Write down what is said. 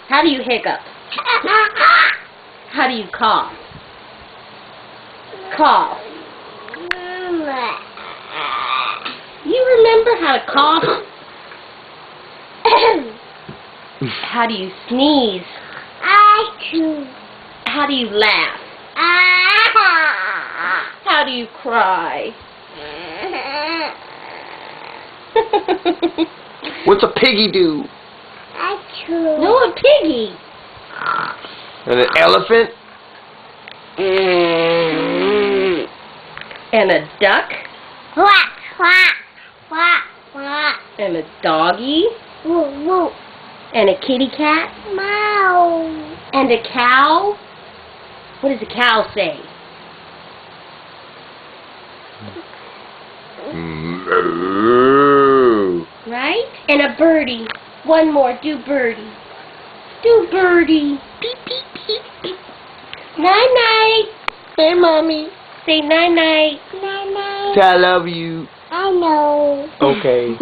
How do you hiccup? How do you cough? Cough. You remember how to cough? How do you sneeze? How do you laugh? How do you cry? What's a piggy do? No, a piggy. And an elephant? And a duck. Quack, quack, quack, quack. And a doggy. Woo, woo. And a kitty cat. Meow. And a cow. What does a cow say? Moo. Right? And a birdie. One more. Do birdie. Do birdie. Beep, beep, beep, beep. Night-night. Hey, Mommy. Say night-night. Night, night. Say I love you. I know. Okay.